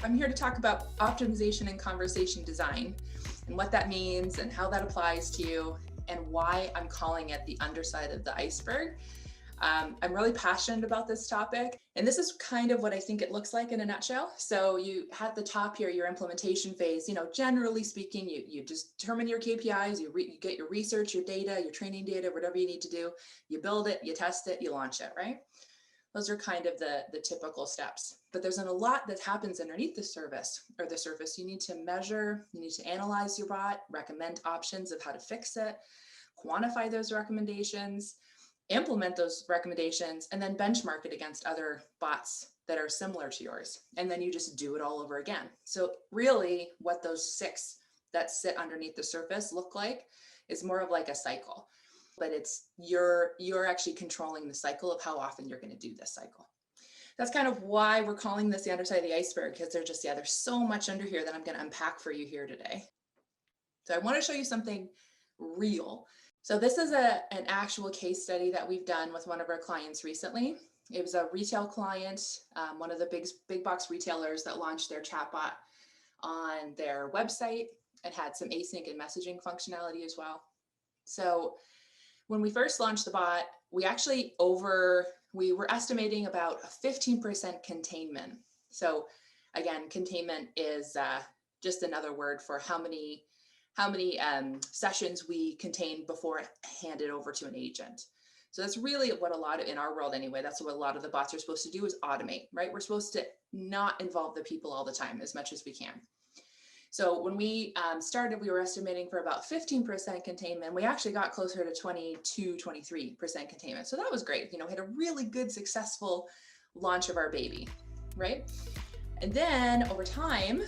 I'm here to talk about optimization and conversation design and what that means and how that applies to you and why I'm calling it the underside of the iceberg. I'm really passionate about this topic, and this is kind of what I think it looks like in a nutshell. So you have the top here, your implementation phase. Generally speaking, you just determine your KPIs, you get your research, your data, your training data, whatever you need to do. You build it, you test it, you launch it, right? Those are kind of the typical steps. But there's a lot that happens underneath the service or the surface. You need to measure, you need to analyze your bot, recommend options of how to fix it, quantify those recommendations, implement those recommendations, and then benchmark it against other bots that are similar to yours. And then you just do it all over again. So really what those 6 that sit underneath the surface look like is more of like a cycle, but it's you're actually controlling the cycle of how often you're going to do this cycle. That's kind of why we're calling this the underside of the iceberg, because there's so much under here that I'm going to unpack for you here today. So I want to show you something real. So this is an actual case study that we've done with one of our clients recently. It was a retail client, one of the big box retailers that launched their chatbot on their website and had some async and messaging functionality as well. So when we first launched the bot, we were estimating about a 15% containment. So again, containment is just another word for how many sessions we contain before handed over to an agent. So that's really what in our world anyway, that's what a lot of the bots are supposed to do, is automate, right? We're supposed to not involve the people all the time as much as we can. So when we started, we were estimating for about 15% containment. We actually got closer to 23% containment. So that was great. We had a really good, successful launch of our baby, right? And then over time,